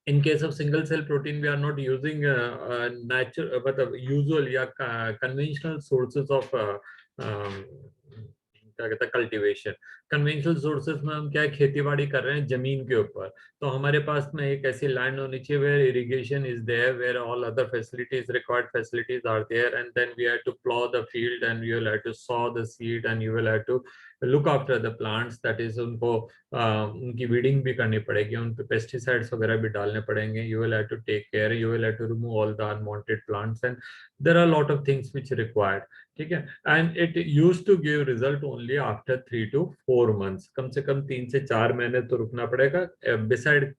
in case of single cell protein we are not using natural मतलब usual या conventional sources of क्या कहते हैं कल्टीवेशन। कन्वेंशनल सोर्सेज में हम क्या है, खेती बाड़ी कर रहे हैं जमीन के ऊपर, तो हमारे पास में एक ऐसी लैंड होनी चाहिए where irrigation is there, where all other facilities required facilities are there, and then we have to plough the field and you will have to sow the seed and you will have to look after the plants, that is उनको उनकी weeding भी करनी पड़ेगी, उन पे pesticides वगैरह भी डालने पड़ेंगे, you will have to take care, you will have to remove all the unwanted plants and there are lot of things which required. ठीक है, and it use to give result only after 3 to 4 months, कम से कम 3 से 4 महीने तो रुकना पड़ेगा, बिसाइड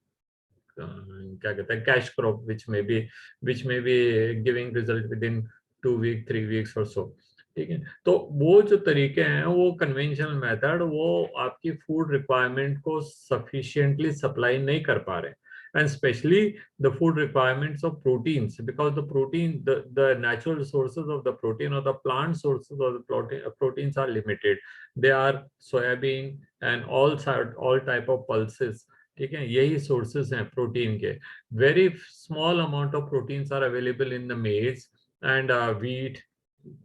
क्या कहते हैं कैश क्रॉप विच में भी giving result with in 2 week 3 weeks और सो। ठीक है, तो वो जो तरीके हैं वो कन्वेंशनल मेथड वो आपकी फूड रिक्वायरमेंट को सफिशिएंटली सप्लाई नहीं कर पा रहे, and especially the food requirements of proteins, because the natural sources of the protein or the plant sources of the proteins are limited. They are soybean and all type of pulses। ठीक है, यही sources हैं protein के। Very small amount of proteins are available in the maize and wheat,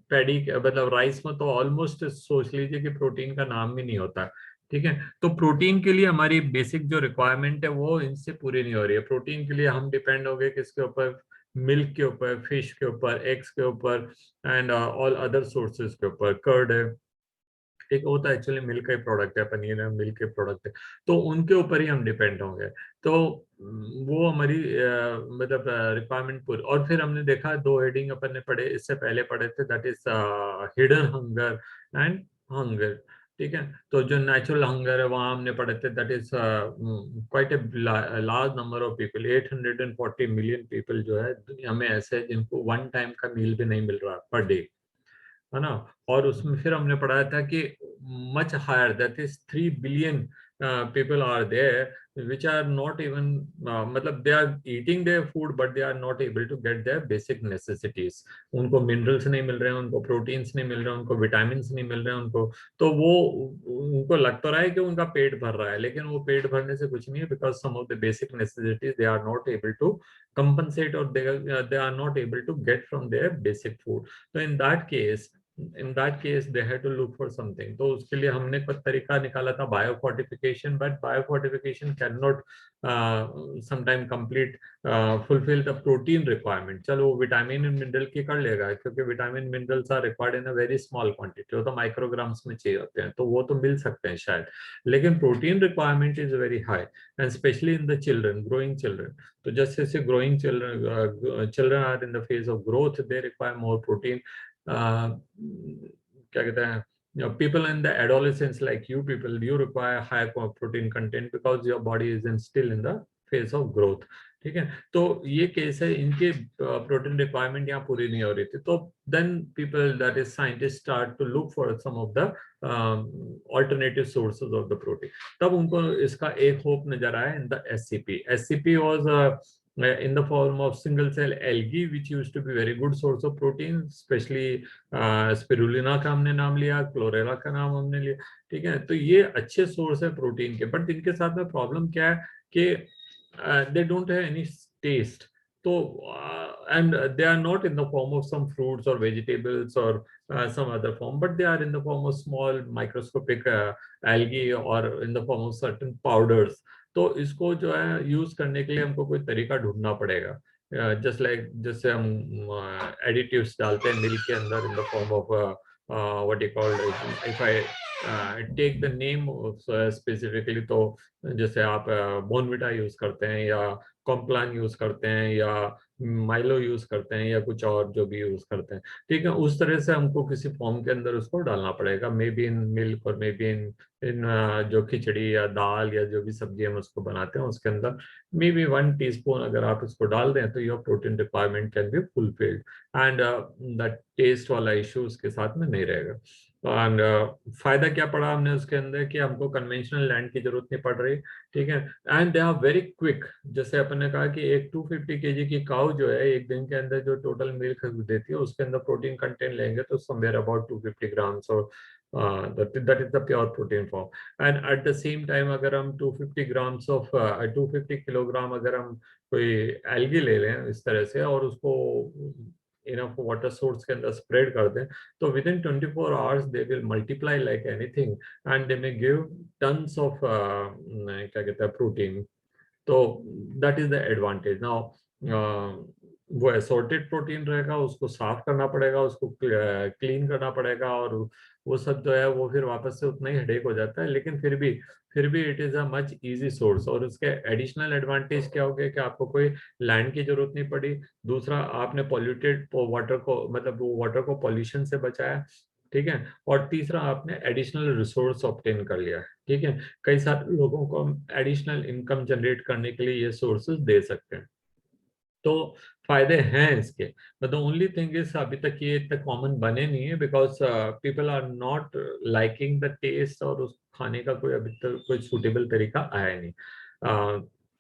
paddy, मतलब rice में तो almost सोच लीजिए कि प्रोटीन का नाम भी नहीं होता। ठीक है, तो प्रोटीन के लिए हमारी बेसिक जो रिक्वायरमेंट है वो इनसे पूरी नहीं हो रही है। प्रोटीन के लिए हम डिपेंड हो गए किसके ऊपर, मिल्क के ऊपर, फिश के ऊपर, एग्स के ऊपर एंड ऑल अदर सोर्सेज के ऊपर, कर्ड है, एक वो तो एक्चुअली मिल्क का ही प्रोडक्ट है, पनीर है मिल्क के प्रोडक्ट है, तो उनके ऊपर ही हम डिपेंड होंगे। तो वो हमारी मतलब रिक्वायरमेंट पूरी। और फिर हमने देखा दो हेडिंग अपन ने पढ़े, इससे पहले पढ़े थे, that is hidden hunger and hunger. ठीक है, तो जो नेचुरल हंगर है वहां हमने पढ़े थे, that is quite a large number of people, 840 million people जो है दुनिया में ऐसे हैं जिनको वन टाइम का मील भी नहीं मिल रहा पर डे, है ना। और उसमें फिर हमने पढ़ाया था कि much higher, that is 3 billion people are there which are not even, मतलब they are eating their food but they are not able to get their basic necessities. उनको मिनरल्स नहीं मिल रहे हैं, उनको प्रोटीन्स नहीं मिल रहे हैं, उनको विटामिन नहीं मिल रहे हैं उनको, तो वो उनको लग तो रहा है कि उनका पेट भर रहा है, लेकिन वो पेट भरने से कुछ नहीं है, because some of the basic necessities they are not able to compensate, or they are not able to get from their basic food. So in that case they had to look for something, तो उसके लिए हमने कुछ तरीका निकाला था biofortification, but biofortification can not sometime complete fulfil the protein requirement. चलो वो विटामिन एंड मिनरल की कर लेगा, क्योंकि vitamin minerals are required in a very small quantity, वो तो माइक्रोग्राम्स में चाहिए होते हैं, तो वो तो मिल सकते हैं शायद, लेकिन protein requirement is very high and specially in the children, growing children. तो जैसे जैसे growing children are in the phase of growth, they require more protein. क्या कहते हैं, people in the adolescence like you people, you require high protein content because your body is in still in the phase of growth। ठीक है, तो ये case है, इनके protein requirement यहाँ पूरी नहीं हो रही थी, तो then people that is scientist start to look for some of the alternative sources of the protein. तब उनको इसका एक होप नजर आया in the SCP. SCP was in the form of single cell algae which used to be very good source of protein, especially spirulina का हमने नाम लिया, क्लोरेला का नाम हमने लिया। ठीक है, तो ये अच्छे सोर्स है प्रोटीन के, बट इनके साथ में प्रॉब्लम क्या है कि they don't have any taste, तो and they are not in the form of some fruits और वेजिटेबल्स और some other form, but they are in the form of small microscopic algae or in the form of certain powders। तो इसको जो है use करने के लिए हमको कोई तरीका ढूंढना पड़ेगा, जस्ट लाइक जैसे हम एडिटिव्स डालते हैं मिल्क के अंदर in the form of what you call, if I take the name specifically, तो जैसे आप बोनविटा यूज करते हैं या कॉम्प्लान यूज करते हैं या माइलो यूज करते हैं या कुछ और जो भी यूज करते हैं। ठीक है, उस तरह से हमको किसी फॉर्म के अंदर उसको डालना पड़ेगा, मे बी इन मिल्क और मे बी इन जो खिचड़ी या दाल या जो भी सब्जी हम उसको बनाते हैं उसके अंदर मे बी 1 टीस्पून अगर आप इसको डाल दें तो your protein requirement can be fulfilled and the taste वाला इशू उसके साथ में नहीं रहेगा। एंड फायदा क्या पड़ा हमने उसके अंदर कि हमको कन्वेंशनल लैंड की जरूरत नहीं पड़ रही। ठीक है, and they are very quick. जैसे अपन ने कहा कि एक 250 kg की काउ जो है एक दिन के अंदर जो टोटल मिल्क देती है उसके अंदर प्रोटीन कंटेंट लेंगे तो समवेयर अबाउट 250 ग्राम्स और that is the pure protein form. And at the same time अगर हम 250 grams of 250 किलोग्राम अगर हम कोई एल्गी ले लें इस तरह से और उसको इनफ वाटर सोर्स के अंदर स्प्रेड कर दें, तो with in 24 hours they will multiply like anything and they may give tons of क्या कहते हैं प्रोटीन. तो that is the advantage. Now वो एसोर्टेड प्रोटीन रहेगा, उसको साफ करना पड़ेगा, उसको क्लीन करना पड़ेगा, और वो सब जो है वो फिर वापस से उतना ही हेडेक हो जाता है. लेकिन फिर भी it is a much easy source. और उसके एडिशनल एडवांटेज क्या हो गया कि आपको कोई लैंड की जरूरत नहीं पड़ी. दूसरा, आपने पॉल्यूटेड वाटर को मतलब वो वाटर को पॉल्यूशन से बचाया. ठीक है. और तीसरा, आपने एडिशनल रिसोर्स ऑब्टेन कर लिया. ठीक है. कई सारे लोगों को हम एडिशनल इनकम जनरेट करने के लिए ये सोर्सेज दे सकते हैं. तो फायदे हैं इसके. But the only thing is अभी तक ये इतने कॉमन बने नहीं है because people are not liking the taste, और उस खाने का कोई अभी तक कोई सूटेबल तरीका आया नहीं.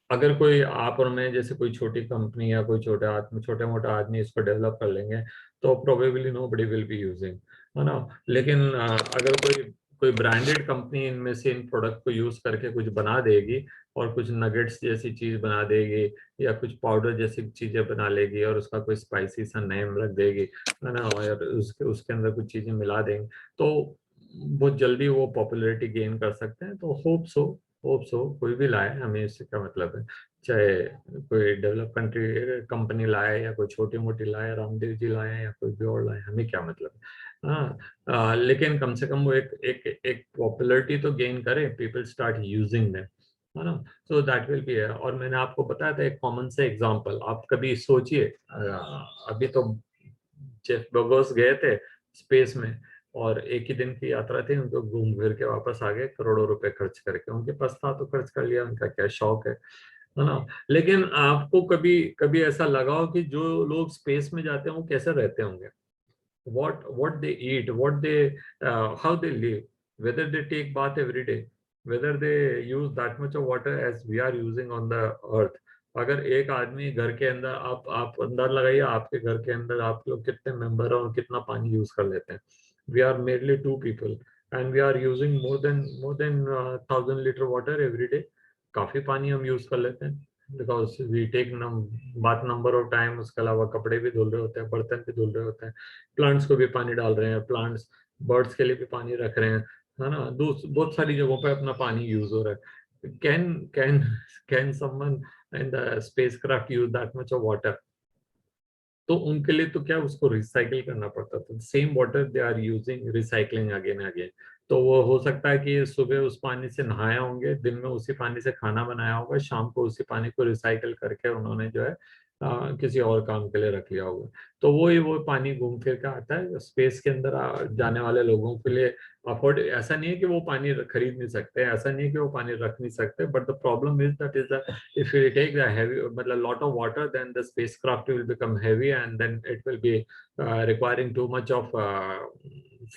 अगर कोई आप और मैं जैसे कोई छोटी कंपनी या कोई छोटा मोटा आदमी इसको डेवलप कर लेंगे तो probably nobody will be using, है ना. लेकिन अगर कोई कोई ब्रांडेड कंपनी इनमें से इन प्रोडक्ट को यूज करके कुछ बना देगी और कुछ नगेट्स जैसी चीज बना देगी या कुछ पाउडर जैसी चीजें बना लेगी और उसका कोई स्पाइसी सा नेम रख देगी, है ना, और उसके उसके अंदर कुछ चीजें मिला देंगे, तो बहुत जल्दी वो पॉपुलैरिटी गेन कर सकते हैं. तो होप सो कोई भी लाए, हमें इससे क्या मतलब है. चाहे कोई डेवलप कंट्री कंपनी लाए या कोई छोटी मोटी लाए, रामदेव जी लाए या कोई भी और लाए, हमें क्या मतलब है. हाँ, लेकिन कम से कम वो एक एक एक पॉपुलैरिटी तो गेन करे, पीपल स्टार्ट यूजिंग देम, है ना. So that will B. और मैंने आपको बताया था एक कॉमन से एग्जांपल, आप कभी सोचिए, अभी तो जेफ बेजोस गए थे स्पेस में और एक ही दिन की यात्रा थी, उनको घूम फिर के वापस आ गए करोड़ों रुपए खर्च करके. उनके पास था तो खर्च कर लिया, उनका क्या शौक है ना. लेकिन आपको कभी कभी ऐसा लगा हो कि जो लोग स्पेस में जाते हैं वो कैसे रहते होंगे, what they eat, what they how they live, whether they take bath every day, whether they use that much of water as we are using on the earth. अगर एक आदमी घर के अंदर, आप अंदर लगाइए, आपके घर के अंदर आप लोग कितने मेंबर हैं और कितना पानी यूज कर लेते हैं. We are merely 2 people and we are using more than 1,000 liter water every day. काफी पानी हम यूज कर लेते हैं बिकॉज वी टेक बात नंबर ऑफ टाइम. उसके अलावा कपड़े भी धुल रहे होते हैं, बर्तन भी धुल रहे होते हैं, प्लांट्स को भी पानी डाल रहे हैं, प्लांट्स बर्ड्स के लिए भी पानी रख रहे हैं, है ना. बहुत सारी जगहों पे अपना पानी यूज हो रहा है. Can someone in the spacecraft use that much of water. तो उनके लिए तो क्या उसको रिसाइकिल करना पड़ता था. Same water they are using recycling again again. तो वो हो सकता है कि सुबह उस पानी से नहाया होंगे, दिन में उसी पानी से खाना बनाया होगा, शाम को उसी पानी को रिसाइकिल करके उन्होंने जो है किसी और काम के लिए रख लिया होगा. तो वो पानी घूम फिर के आता है स्पेस के अंदर. जाने वाले लोगों के लिए अफोर्ड, ऐसा नहीं है कि वो पानी खरीद नहीं सकते, ऐसा नहीं है कि वो पानी रख नहीं सकते, but the problem is that is if you take the heavy मतलब lot of water, then the spacecraft will become heavy and then it will be requiring too much of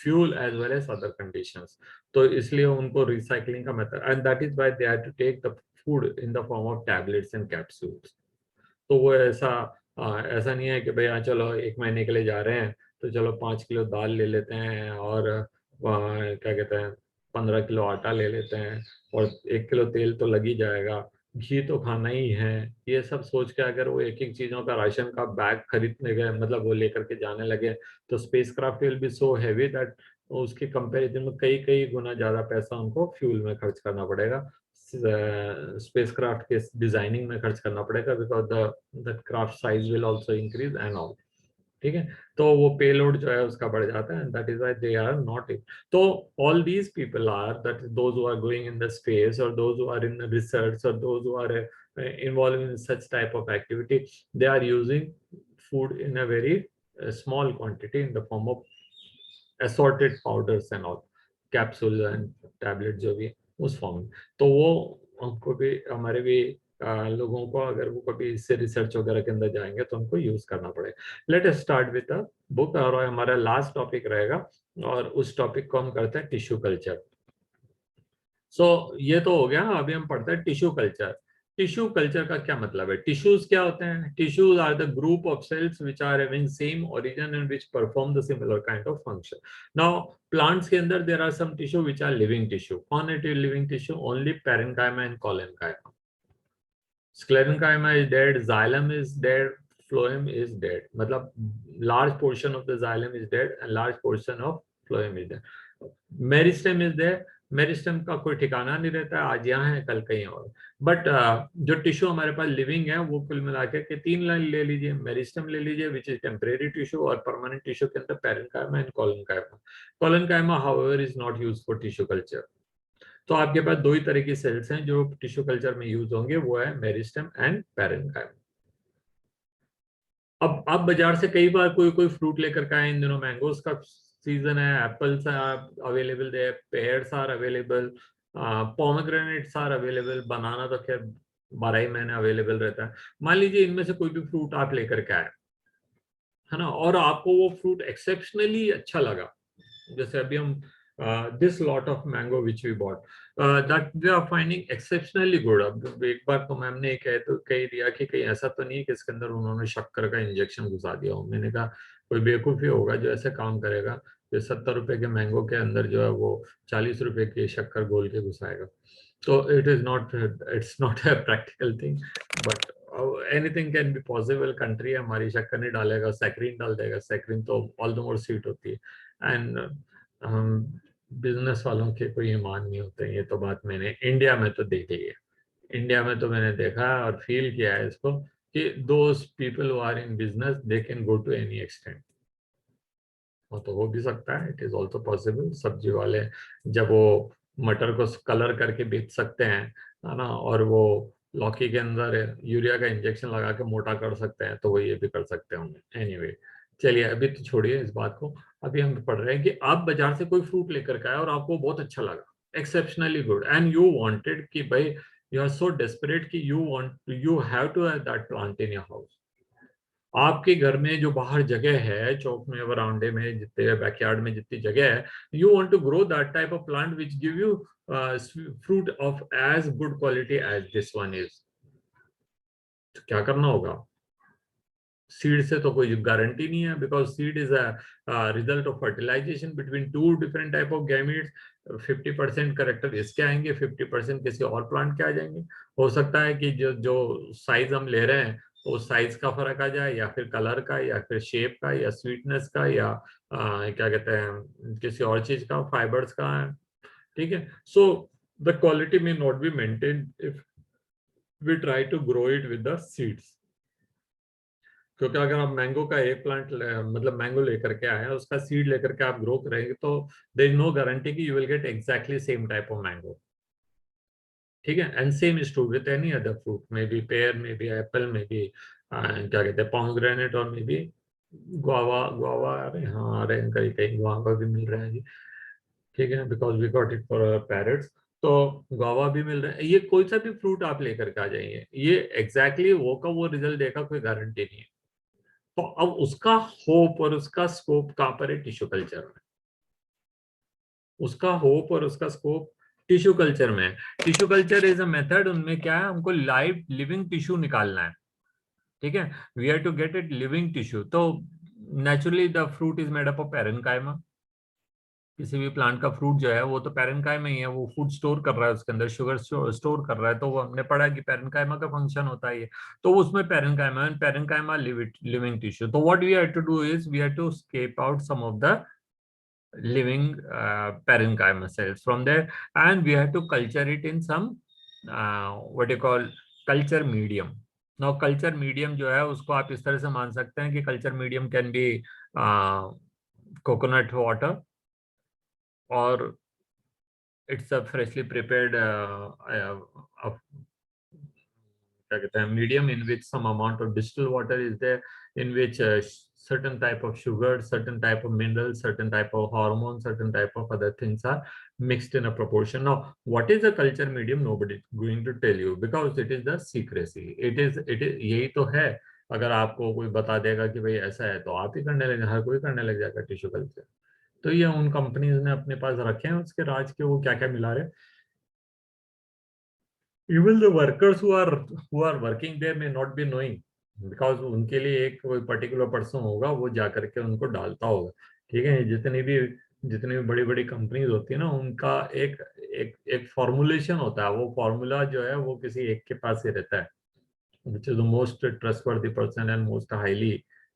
fuel as well as other conditions. तो इसलिए उनको recycling का method, and that is why they had to take the food in the form of tablets and capsules. तो वो ऐसा नहीं है कि भाई चलो एक महीने के लिए जा रहे हैं तो चलो 5 किलो दाल ले लेते हैं और क्या कहते हैं 15 किलो आटा ले लेते हैं और 1 किलो तेल तो लग ही जाएगा, घी तो खाना ही है. ये सब सोच के अगर वो एक एक चीजों का राशन का बैग खरीदने गए, मतलब वो लेकर के जाने लगे, तो spacecraft will be so heavy that उसके कंपैरिजन में कई कई गुना ज्यादा पैसा उनको फ्यूल में खर्च करना पड़ेगा, स्पेसक्राफ्ट के डिजाइनिंग में खर्च करना पड़ेगा, because the craft size will also increase and all. ठीक है. तो वो पेलोड जो है उसका बढ़ जाता है, that is why they are not it. तो all these people are that those who are going in the space और those who are in research और those who are involved in such type of activity, they are using food in a very small quantity in the form of assorted powders and all, capsules and tablets जो भी उस form में. तो वो हमको भी हमारे भी लोगों को अगर वो कभी इससे रिसर्च वगैरह के अंदर जाएंगे तो उनको यूज करना पड़ेगा. Let us start with a book और हमारा लास्ट टॉपिक रहेगा और उस टॉपिक को हम करते हैं टिश्यू कल्चर. सो ये तो हो गया. अभी हम पढ़ते हैं टिश्यू कल्चर. टिश्यू कल्चर का क्या मतलब है? टिश्यूज क्या होते हैं? Tissues are the group of cells which are having same origin and which perform the similar kind of function. Now plants के अंदर there are some tissue which are living tissue. कौन है living tissue? Only parenchyma and collenchyma. Sclerenchyma is dead, xylem is dead, phloem is dead. मतलब large portion of the xylem is dead and large portion of phloem is dead. Meristem is there. Meristem का कोई ठिकाना नहीं रहता है, आज यहाँ है कल कहीं और. बट जो टिश्यू हमारे पास लिविंग है वो कुल मिला के 3 लाइन ले लीजिए. मेरिस्टेम ले लीजिए विच इज टेम्परेरी टिश्यू, और परमानेंट टिश्यू के अंदर parenchyma and collenchyma. Collenchyma however is not used for tissue culture. तो आपके पास दो ही तरह की सेल्स हैं जो टिश्यू कल्चर में यूज होंगे, वो है मेरिस्टेम एंड पैरेन्काइमा. अब आप बाजार से कई बार कोई कोई फ्रूट लेकर के आए. इन दिनों मैंगोस का सीजन है, apples are available there, pears are available, pomegranates are available. Banana तो खैर 12 ही महीने अवेलेबल रहता है. मान लीजिए इनमें से कोई भी फ्रूट आप लेकर के आए, है ना, और आपको वो फ्रूट एक्सेप्शनली अच्छा लगा. जैसे अभी हम this lot of mango which we bought, that we are finding exceptionally good. अब एक बार तो मैम ने कह दिया कि कहीं ऐसा तो नहीं है कि इसके अंदर उन्होंने शक्कर का इंजेक्शन घुसा दिया हो. मैंने कहा कोई बेवकूफ़ी होगा जो ऐसे काम करेगा कि 70 रुपए के मैंगो के अंदर जो है वो 40 रुपए की शक्कर घोल के घुसाएगा. तो it's not a practical thing, but anything can be possible. Country हमारी शक्कर नहीं डालेगा, सैक्रीन डाल देगा. सैक्रीन तो ऑल द मोर स्वीट होती है. एंड बिजनेस वालों के कोई ईमान नहीं होते. ये तो बात मैंने इंडिया में तो देख ली है. इंडिया में तो मैंने देखा है और फील किया है इसको कि those people who are in business they can go to any extent. वो तो हो भी सकता है, इट इज ऑल्सो पॉसिबल. सब्जी वाले जब वो मटर को कलर करके बेच सकते हैं, है ना, और वो लौकी के अंदर यूरिया का इंजेक्शन लगा के मोटा कर सकते हैं, तो वो ये भी कर सकते होंगे. एनीवे, चलिए अभी तो छोड़िए इस बात को. अभी हम पढ़ रहे हैं कि आप बाजार से कोई फ्रूट लेकर के आए और आपको बहुत अच्छा लगा, exceptionally good, and you wanted कि भाई यू आर सो डेस्परेट कि you have to have that plant in your house. आपके घर में जो बाहर जगह है, चौक में, वरांडे में, जितने बैकयार्ड में जितनी जगह है, you want to grow that type of plant which give you fruit of as good quality as this one is. तो क्या करना होगा? सीड से तो कोई गारंटी नहीं है, because seed is a result of fertilization between two different type of gametes. 50% character इसके आएंगे, 50% किसी और प्लांट के आ जाएंगे. हो सकता है कि जो जो साइज हम ले रहे हैं वो साइज का फर्क आ जाए, या फिर कलर का, या फिर शेप का, या स्वीटनेस का, या क्या कहते हैं किसी और चीज का, फाइबर्स का है. ठीक है. So the quality may not be maintain if we try to grow it with the seeds. क्योंकि अगर आप मैंगो का एक प्लांट मतलब मैंगो लेकर के आए हैं, उसका सीड लेकर के आप ग्रो करेंगे, तो देयर इज नो गारंटी कि you will get exactly same type of mango. ठीक है. And same is true with any other fruit, may be pair, may be Apple, may be क्या कहते हैं पोमेग्रेनेट, और मे बी गुआवा. गुआवा आ रहे हैं, हाँ आ रहे हैं, कहीं कहीं गुआवा भी मिल रहा है जी. ठीक है, because we got it for parrots. तो गुआवा भी मिल रहा है. ये कोई सा भी फ्रूट आप लेकर के आ जाइए, ये एग्जैक्टली वो का वो रिजल्ट देगा, कोई गारंटी नहीं है. तो अब उसका होप और उसका स्कोप कहां पर है? टिश्यू कल्चर में. उसका होप और उसका स्कोप टिश्यू कल्चर में है. Tissue culture is a method. उनमें क्या है, हमको लाइव लिविंग टिश्यू निकालना है. ठीक है. We have to get it living tissue. तो naturally the fruit is made up of parenchyma. किसी भी प्लांट का फ्रूट जो है वो तो पैरेन्काइमा ही है. वो फूड स्टोर कर रहा है, उसके अंदर शुगर स्टोर कर रहा है. तो वो हमने पढ़ा कि पैरेन्काइमा का फंक्शन होता है ये. तो उसमें parenchyma and parenchyma living tissue. तो what we have to do is we have to scrape out some of the living parenchyma cells from there, and we have to culture it in some what you call culture medium. Now culture medium जो है उसको आप इस तरह से मान सकते हैं कि culture medium can be coconut water, or it's a freshly prepared क्या कहते हैं medium in which some amount of distilled water is there, in which certain type of sugar, certain type of minerals, certain type of hormones, certain type of other things are mixed in a proportion. Now what is a culture medium? Nobody is going to tell you, because it is the secrecy. It is यही तो है. अगर आपको कोई बता देगा कि भाई ऐसा है, तो आप ही करने लगे, हर कोई करने लग जाएगा टिश्यू कल्चर. तो ये उन कंपनीज ने अपने पास रखे हैं उसके राज के, वो क्या क्या मिला रहे. Even the workers who are working there may not be knowing, because उनके लिए एक कोई पर्टिकुलर पर्सन होगा, वो जा करके उनको डालता होगा। ठीक है, जितनी भी बड़ी बड़ी कंपनीज होती है ना, उनका एक एक एक फॉर्मुलेशन होता है। वो फॉर्मूला जो है वो किसी एक के पास ही रहता है, which is the most trustworthy person and most highly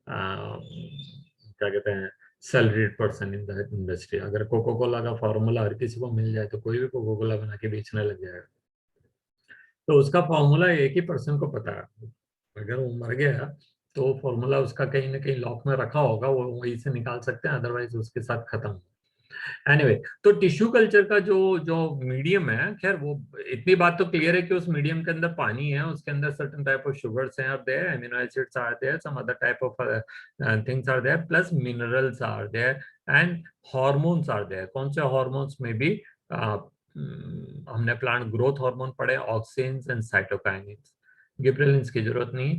क्या कहते हैं, salaried person in the industry. अगर कोको कोला का फॉर्मूला हर किसी को मिल जाए तो कोई भी कोको कोला बना के बेचने लग जाएगा। तो उसका फॉर्मूला एक ही पर्सन को पता है। अगर वो मर गया तो वो फॉर्मूला उसका कहीं ना कहीं लॉक में रखा होगा, वो वहीं से निकाल सकते हैं, अदरवाइज उसके साथ खत्म। एनीवे तो टिश्यू कल्चर का जो जो मीडियम है, खैर वो इतनी बात तो क्लियर है कि उस मीडियम के अंदर पानी है, उसके अंदर सर्टेन टाइप ऑफ शुगर्स हैं, are there, amino acids are there, some other type of things are there, plus minerals are there and hormones are there. कौन से हार्मोन्स में भी हमने प्लांट ग्रोथ हार्मोन पढ़े, ऑक्सिन्स एंड साइटोकाइनिन्स। गिबरेलिन्स की जरूरत नहीं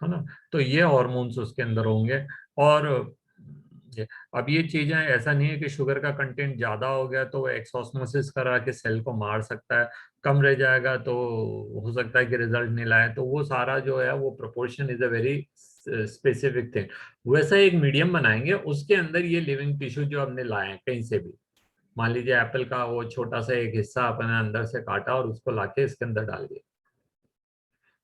है ना। तो ये हार्मोन्स उसके अंदर होंगे। और अब ये चीजें, ऐसा नहीं है कि शुगर का कंटेंट ज्यादा हो गया तो वो एक्सऑस्मोसिस करा के सेल को मार सकता है, कम रह जाएगा तो हो सकता है कि रिजल्ट नहीं लाए। तो वो सारा जो है वो proportion is a very specific thing. वैसा एक मीडियम बनाएंगे, उसके अंदर ये लिविंग टिश्यू जो हमने लाए हैं कहीं से भी, मान लीजिए एप्पल का वो छोटा सा एक हिस्सा अपने अंदर से काटा और उसको लाके इसके अंदर डाल दिया,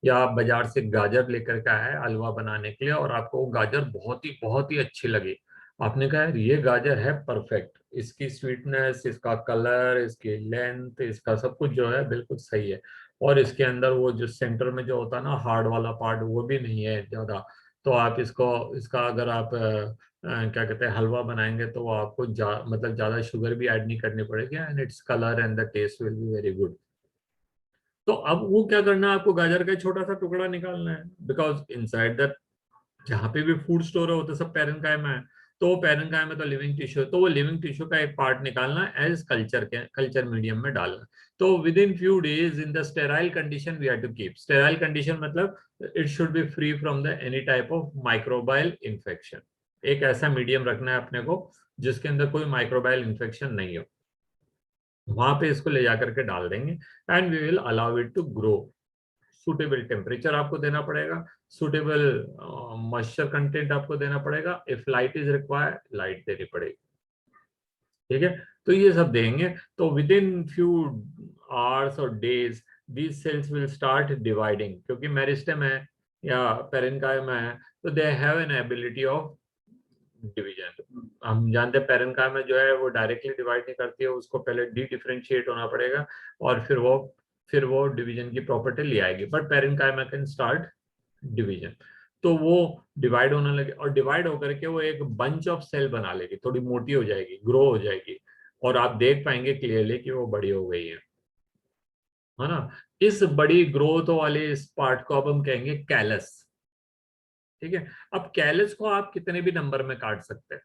या आप बाजार से गाजर लेकर के आए हलवा बनाने के लिए और आपको वो गाजर बहुत ही अच्छी लगी, आपने कहा यार ये गाजर है परफेक्ट, इसकी स्वीटनेस, इसका कलर, इसकी लेंथ, इसका सब कुछ जो है बिल्कुल सही है, और इसके अंदर वो जो सेंटर में जो होता है ना हार्ड वाला पार्ट, वो भी नहीं है ज्यादा। तो आप इसका अगर आप क्या कहते हैं हलवा बनाएंगे तो वो आपको मतलब ज्यादा शुगर भी ऐड नहीं करनी पड़ेगी, and its colour and the taste will be very good. तो अब वो क्या करना है, आपको गाजर का एक छोटा सा टुकड़ा निकालना है, बिकॉज इनसाइड दैट जहाँ पे भी फूड स्टोर होता है सब पैरेन्काइमा है। तो वो पैरेन्काइमा तो लिविंग टिश्यू है, तो वो लिविंग टिश्यू का एक पार्ट निकालना एज कल्चर मीडियम में डालना। तो within few days in the sterile condition we have to keep. Sterile condition मतलब it should be free from the any type of microbial infection. एक ऐसा medium रखना है अपने को जिसके अंदर कोई माइक्रोबायल इन्फेक्शन नहीं हो, वहां पे इसको ले जाकर के डाल देंगे and we will allow it to grow. Suitable temperature आपको देना पड़ेगा, सुटेबल मॉइस्चर कंटेंट आपको देना पड़ेगा, if light is required light देनी पड़ेगी। ठीक है, तो ये सब देंगे तो विद इन फ्यू आवर्स और days these cells will start dividing, क्योंकि मेरिस्टेम है या पेरेन्काइमा है तो they have an ability of division. हम जानते हैं पेरेन्काइमा जो है वो डायरेक्टली डिवाइड नहीं करती है, उसको पहले डी डिफरेंशिएट होना पड़ेगा और फिर वो डिवीजन की प्रॉपर्टी ले आएगी, but parenchyma can start division. तो वो डिवाइड होने लगे और डिवाइड होकर के वो एक बंच ऑफ सेल बना लेगी, थोड़ी मोटी हो जाएगी, ग्रो हो जाएगी, और आप देख पाएंगे क्लियरली कि वो बड़ी हो गई है ना। इस बड़ी ग्रोथ वाले इस पार्ट को अब हम कहेंगे कैलस। ठीक है, अब कैलस को आप कितने भी नंबर में काट सकते हैं,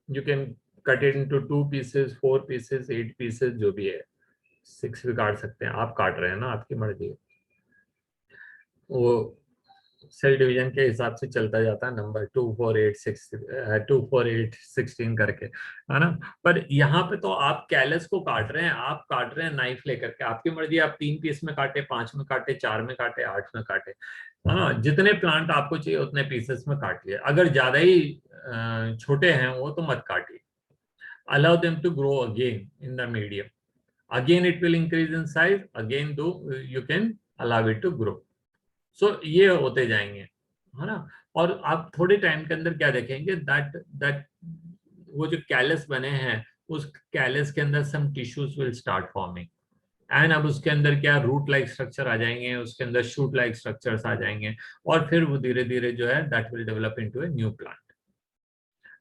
you can cut it into 2 pieces, 4 pieces, 8 pieces, जो भी है, 6 भी काट सकते हैं। आप काट रहे हैं ना, आपकी मर्जी है। वो सेल डिवीजन के हिसाब से चलता जाता है नंबर 2 4 8 6, 2 4 8 16 करके, है ना। पर यहाँ पे तो आप कैलस को काट रहे हैं, आप काट रहे हैं नाइफ लेकर के, आपकी मर्जी, आप 3 पीस में काटे, 5 में काटे, 4 में काटे, 8 में काटे, है ना। जितने प्लांट आपको चाहिए उतने पीसेस में काटिए। अगर ज्यादा ही छोटे हैं वो तो मत काटिए। allow them to grow again in the medium, again it will increase in size, again do you can allow it to grow। सो ये होते जाएंगे, है ना। और आप थोड़े टाइम के अंदर क्या देखेंगे, दैट दैट वो जो कैलस बने हैं उस कैलस के अंदर some tissues will start forming, and अब उसके अंदर क्या रूट लाइक स्ट्रक्चर आ जाएंगे, उसके अंदर शूट लाइक स्ट्रक्चर्स आ जाएंगे, और फिर वो धीरे धीरे जो है that will develop into a new plant.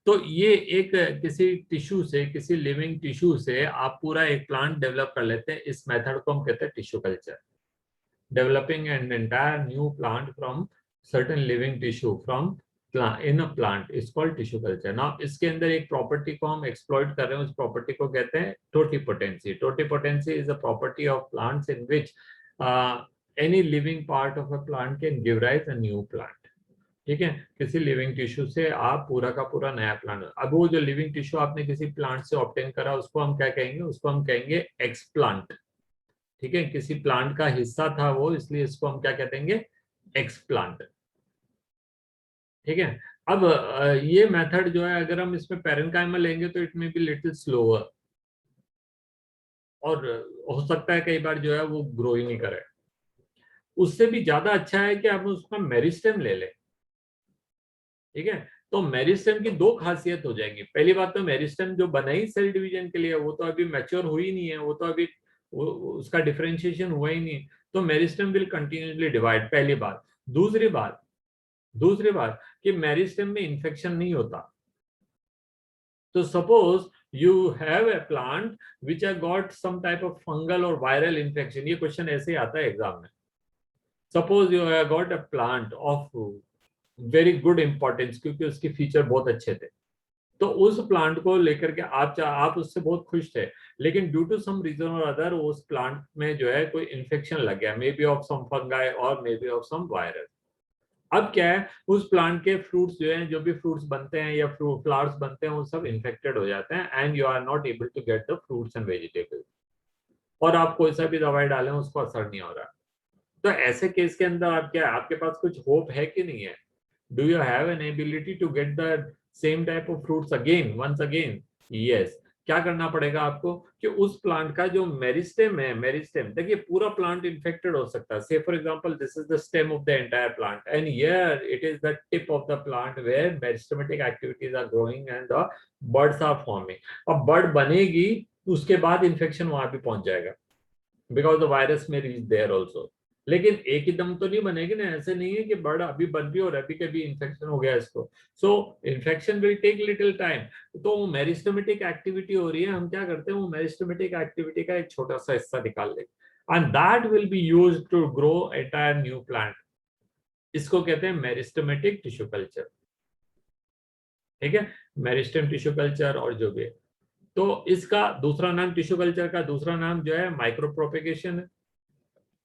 तो ये एक किसी टिश्यू से, किसी लिविंग टिश्यू से आप पूरा एक प्लांट डेवलप कर लेते हैं। इस मेथड को हम कहते हैं tissue culture. Developing an entire new plant from certain living tissue from in a plant is called tissue culture। now इसके अंदर एक प्रॉपर्टी को हम एक्सप्लॉइट कर रहे हैं, उस प्रॉपर्टी को कहते हैं totipotency. Totipotency is a property of plants in which any living part of a plant can give rise a new plant. ठीक है, किसी लिविंग टिश्यू से आप पूरा का पूरा नया प्लांट, अब वो जो लिविंग टिश्यू आपने किसी प्लांट से ऑब्टेन करा उसको हम क्या कहेंगे, उसको हम कहेंगे एक्सप्लांट। ठीक है, किसी प्लांट का हिस्सा था वो, इसलिए इसको हम क्या कहते हैं, एक्स प्लांट। ठीक है। अब ये मेथड जो है, अगर हम इसमें पैरेन्काइमा लेंगे तो इट में बी लिटिल स्लोअर, और हो सकता है कई बार जो है वो ग्रो ही नहीं करे। उससे भी ज्यादा अच्छा है कि आप उसका मेरिस्टेम ले लें। ठीक है, तो मेरिस्टेम की दो खासियत हो जाएंगी। पहली बात तो मेरिस्टेम जो बना ही सेल डिवीजन के लिए, वो तो अभी मैच्योर हुई नहीं है, वो तो अभी उसका डिफरेंशिएशन हुआ ही नहीं, तो मेरिस्टेम विल कंटिन्यूसली डिवाइड, पहली बात। दूसरी बात कि मेरिस्टेम में इंफेक्शन नहीं होता। तो suppose you have a plant which have got some type of fungal or viral infection, ये क्वेश्चन ऐसे ही आता है एग्जाम में। Suppose you have got a plant of very good importance, क्योंकि उसके फीचर बहुत अच्छे थे, तो उस प्लांट को लेकर के आप उससे बहुत खुश थे, लेकिन ड्यू टू सम रीजन और अदर उस प्लांट में जो है कोई इन्फेक्शन लग गया, may be of some fungi और may be of some virus. अब क्या है, उस प्लांट के फ्रूट्स जो हैं, जो भी फ्रूट्स बनते हैं या फ्लावर्स बनते हैं, वो सब इन्फेक्टेड हो जाते हैं, and you are not able to get the fruits and vegetables. और आप कोई सा भी दवाई डालें उसको असर नहीं हो रहा। तो ऐसे केस के अंदर आप क्या, आपके पास कुछ होप है कि नहीं है? Do you have an ability to get the same type of fruits again, once again? Yes. क्या करना पड़ेगा आपको कि उस प्लांट का जो मेरिस्टेम है, मेरिस्टेम देखिए, पूरा प्लांट इन्फेक्टेड हो सकता है। Say for example this is the stem of the entire plant and here it is the tip of the plant where meristematic activities are growing and the buds are forming. अब bud बनेगी, उसके बाद infection वहां भी पहुंच जाएगा, because the virus may reach there also. लेकिन एक ही दम तो नहीं बनेगी ना, ऐसे नहीं है कि बर्ड अभी बन रही और अभी कभी इन्फेक्शन हो गया इसको। So infection will take little time. तो वो मेरिस्टेमेटिक एक्टिविटी हो रही है, हम क्या करते हैं, वो मेरिस्टेमेटिक एक्टिविटी का एक छोटा सा हिस्सा निकाल लेंगे and that will be used to grow entire new plant. इसको कहते हैं मेरिस्टेमेटिक टिश्यू कल्चर। ठीक है, मेरिस्टेम टिश्यू कल्चर और जो भी है। तो इसका दूसरा नाम, टिश्यू कल्चर का दूसरा नाम जो है माइक्रो प्रोपेगेशन है।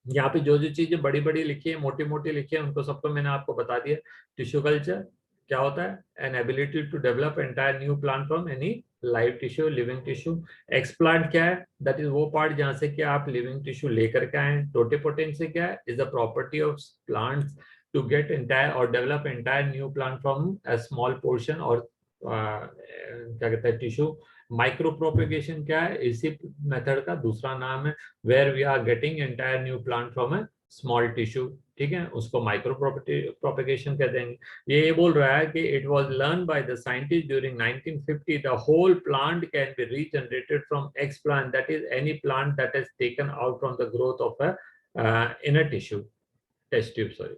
यहाँ पे जो जो चीजें बड़ी बड़ी लिखी है, मोटी मोटी लिखी है, उनको सबको मैंने आपको बता दिया। टिश्यू कल्चर क्या होता है? An ability to develop entire new plant from any live tissue, living tissue. Explant क्या है? दैट इज वो पार्ट जहां से कि आप लिविंग टिश्यू लेकर के आए। टोटेपोटेंसी क्या है? Is the property of plants to get entire और develop entire new plant from a small portion और क्या कहते हैं, टिश्यू। माइक्रो प्रोपेगेशन क्या है? इसी मेथड का दूसरा नाम है, where we are getting entire new plant from a small tissue. ठीक है, उसको माइक्रो प्रोपेगेशन कहते हैं। ये बोल रहा है कि it was learn by the scientist during 1950 the whole plant can be regenerated from explant, that is any plant that is taken out from the growth of a inner tissue, test tube, sorry.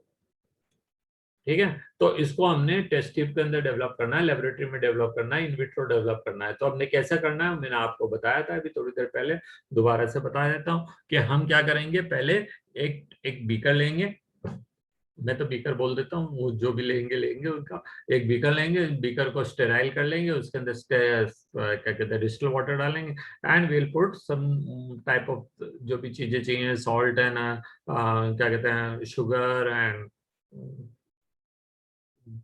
ठीक है, तो इसको हमने test tube के अंदर develop करना है, laboratory में डेवलप करना है, इनविट्रो डेवलप करना है। तो हमने कैसे करना है, मैंने आपको बताया था अभी थोड़ी देर पहले, दोबारा से बता देता हूँ कि हम क्या करेंगे। पहले एक एक बीकर लेंगे, मैं तो बीकर बोल देता हूँ, वो जो भी लेंगे लेंगे उनका। एक बीकर लेंगे, बीकर को स्टेराइल कर लेंगे, उसके अंदर क्या कहते हैं, डिस्टिल वाटर डालेंगे and will put some type of जो भी चीजें चाहिए, सॉल्ट एंड क्या कहते हैं, शुगर एंड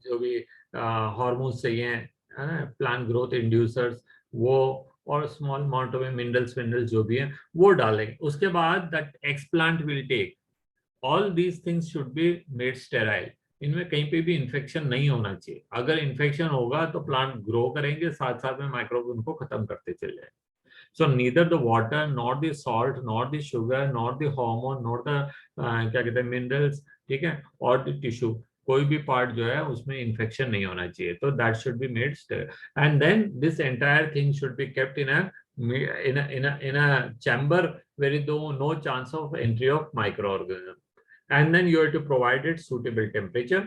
जो भी हार्मोन्स चाहिए, है ना, प्लांट ग्रोथ इंड्यूसर्स, वो, और स्मॉल अमाउंट में मिनरल्स विनरल्स जो भी है वो डालेंगे। उसके बाद that explant will take all these things should be made sterile. इनमें कहीं पे भी इंफेक्शन नहीं होना चाहिए। अगर इंफेक्शन होगा तो प्लांट ग्रो करेंगे, साथ साथ में माइक्रोब उनको खत्म करते चले जाएंगे। So neither the water nor the salt nor the sugar nor the hormone nor the क्या कहते हैं, minerals, ठीक है, और the tissue, कोई भी पार्ट जो है उसमें इन्फेक्शन नहीं होना चाहिए। तो that should be made sterile and then this entire thing should be kept in a chamber where is no chance of entry of microorganism, and then you have to provide it suitable temperature,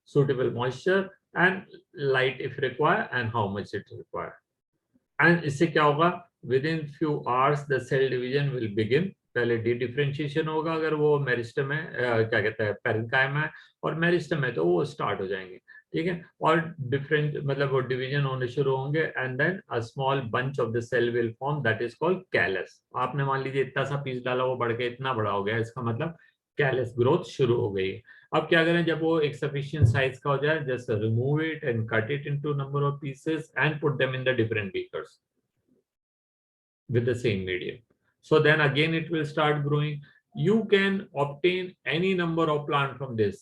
suitable moisture and light if required, and how much it required। And इससे क्या होगा, within few hours the cell division will begin. पहले dedifferentiation होगा, अगर वो meristem है, क्या कहता है, पैरेन्काइमा है, और मेरिस्टम है तो वो स्टार्ट हो जाएंगे। ठीक है, और डिफरेंट मतलब वो डिवीजन होने शुरू होंगे and then a small bunch of the cell will form, that is called callus. आपने मान लीजिए इतना सा पीस डाला, वो बढ़ के इतना बड़ा हो गया, इसका मतलब कैलस ग्रोथ शुरू हो गई। अब क्या करें, जब वो एक सफिशिएंट साइज का हो जाए, just remove it and cut it into number of pieces and put them in the different beakers with the same medium। So then again it will start growing. You can obtain any number of plant from this.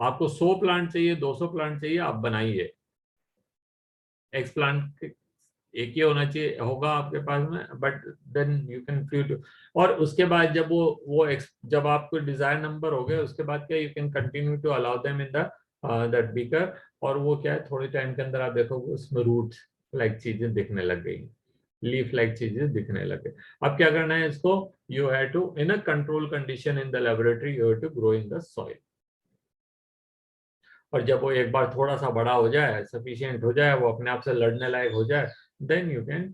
आपको 100 plant चाहिए, 200 plant चाहिए, आप बनाइए. X plant एक ही होना चाहिए, होगा आपके पास में, but then you can few. और उसके बाद जब वो जब आपको डिजायर नंबर हो गए, उसके बाद क्या, you can continue to allow them in that beaker. और वो क्या है, थोड़े टाइम के अंदर आप देखोगे उसमें रूट लाइक चीजें दिखने लग गई, लीफ लाइक चीजें दिखने लगे. अब क्या करना है इसको, you have to in a control condition in the laboratory, you have to grow in the soil. और जब वो एक बार थोड़ा सा बड़ा हो जाए, सफिशिएंट हो जाए, वो अपने आप से लड़ने लायक हो जाए, then you can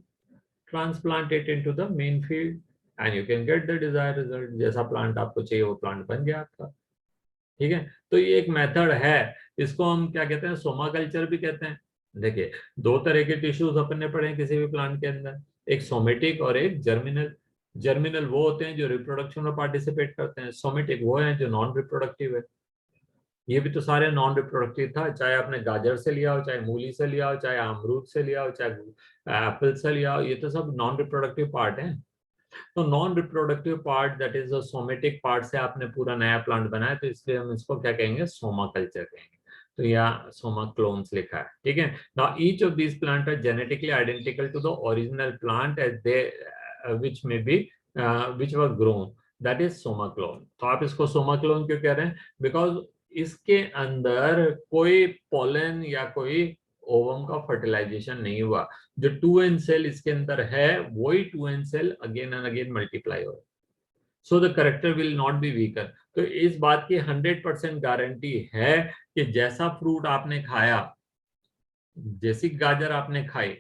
transplant it into the main field and you can get the desired result. जैसा प्लांट आपको चाहिए वो प्लांट बन गया आपका. ठीक है, तो ये एक मेथड है. इसको हम क्या कहते हैं, सोमा कल्चर भी कहते हैं. देखिए, दो तरह के टिश्यूज अपने पड़े हैं किसी भी प्लांट के अंदर, एक सोमेटिक और एक जर्मिनल. जर्मिनल वो होते हैं जो रिप्रोडक्शन में पार्टिसिपेट करते हैं, सोमेटिक वो हैं जो नॉन रिप्रोडक्टिव है. ये भी तो सारे नॉन रिप्रोडक्टिव था, चाहे आपने गाजर से लिया हो, चाहे मूली से लिया हो, चाहे अमरूद से लिया हो, चाहे एप्पल से लिया हो, ये तो सब नॉन रिप्रोडक्टिव पार्ट है. तो non reproductive part, that is somatic part से आपने पूरा नया प्लांट बनाया, तो इसलिए हम इसको क्या कहेंगे, सोमा कल्चर कहेंगे. तो यहाँ सोमा क्लोन्स लिखा है. ठीक है, now each of these plant are genetically identical to the original plant as they which may be which were grown, that is somaclone. तो आप इसको सोमा क्लोन क्यों कह रहे हैं, बिकॉज इसके अंदर कोई पोलन या कोई ओवम का फर्टिलाइजेशन नहीं हुआ. जो 2n सेल इसके अंदर है, वही 2n cell again and again multiply हो. So the character will not be weaker. तो इस बात की 100% गारंटी है कि जैसा फ्रूट आपने खाया, जैसी गाजर आपने खाई,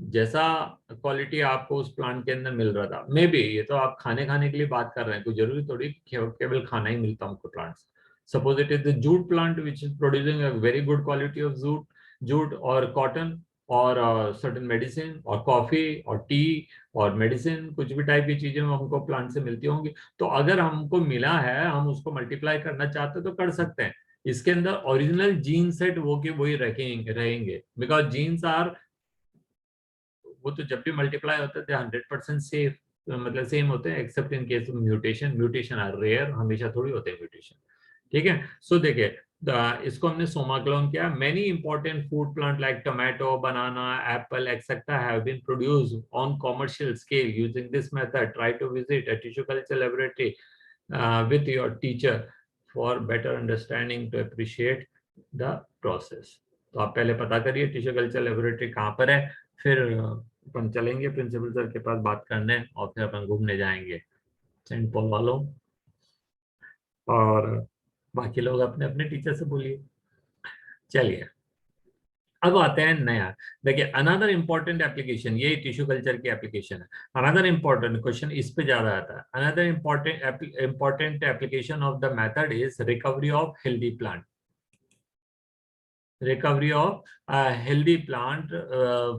जैसा क्वालिटी आपको उस प्लांट के अंदर मिल रहा था, मे बी ये तो आप खाने के लिए बात कर रहे हैं, कोई जरूरी थोड़ी केवल खाना ही मिलता हमको plants. Suppose it is the jute plant which is producing a very good quality of jute और कॉटन और सर्टेन मेडिसिन और कॉफी और टी और मेडिसिन, कुछ भी टाइप की चीजें हमको प्लांट से मिलती होंगी. तो अगर हमको मिला है, हम उसको मल्टीप्लाई करना चाहते हैं तो कर सकते हैं. इसके अंदर ओरिजिनल जीन सेट वो के वही रहेंगे, बिकॉज जीन्स आर, वो तो जब भी मल्टीप्लाई होते थे 100% सेफ, मतलब सेम होते हैं, except in case of mutation. Mutation are rare, हमेशा थोड़ी होते हैं म्यूटेशन. ठीक है, सो देखिए, इसको हमने सोमा क्लोन किया. Many important food plant like tomato, banana, apple etcetera have been produced on commercial scale using this method. Try to visit a tissue culture laboratory with your teacher for better understanding to appreciate the process. तो आप पहले पता करिए tissue culture laboratory कहाँ पर है, फिर अपन चलेंगे प्रिंसिपल सर के पास बात करने, और फिर अपन घूमने जाएंगे सेंट पॉल वालों, और बाकी लोग अपने अपने टीचर से बोलिए. चलिए, अब आते हैं नया. देखिए, अनदर इंपॉर्टेंट एप्लीकेशन, ये टिश्यू कल्चर की एप्लीकेशन है. अनदर इंपॉर्टेंट क्वेश्चन इस पे ज्यादा आता है. Another important application of the method is recovery of healthy plant. Recovery of healthy plant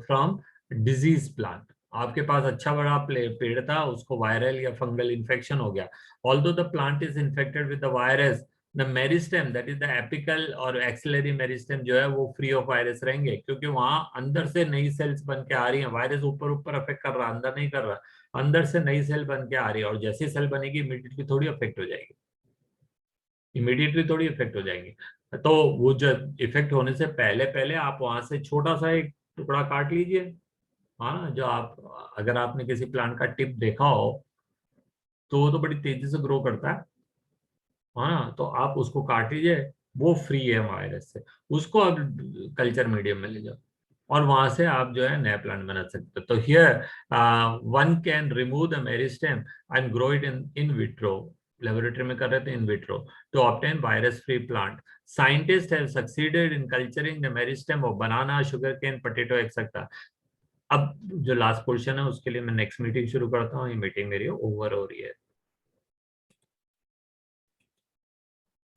from disease plant. आपके पास अच्छा बड़ा पेड़ था, उसको वायरल या फंगल इन्फेक्शन हो गया. Although the plant is infected with the virus, the meristem, that is the apical और एक्सिलरी मेरिस्टेम जो है वो फ्री ऑफ वायरस रहेंगे, क्योंकि वहां अंदर से नई सेल्स बन के आ रही हैं. वायरस ऊपर ऊपर अफेक्ट कर रहा है, अंदर नहीं कर रहा. अंदर से नई सेल बन के आ रही है, और जैसी सेल बनेगी इमीडिएटली थोड़ी अफेक्ट हो जाएगी, इमीडिएटली थोड़ी इफेक्ट हो जाएंगे. तो वो जो इफेक्ट होने से पहले पहले आप वहां से छोटा सा एक टुकड़ा काट लीजिए. हाँ ना, जो आप, अगर आपने किसी प्लांट का टिप देखा हो तो वो तो बड़ी तेजी से ग्रो करता है. हाँ ना, तो आप उसको काट लीजिए, वो फ्री है वायरस से. उसको आप कल्चर मीडियम में ले जाओ, और वहां से आप जो है नया प्लांट बना सकते हो. तो here one can remove the meristem and grow it in vitro. Laboratory में कर रहे थे in vitro to obtain virus free plant. Scientist have succeeded in culturing the meristem of banana, sugarcane, potato etcetera. अब जो last portion है उसके लिए मैं नेक्स्ट मीटिंग शुरू करता हूँ. ये मीटिंग मेरी ओवर हो रही है.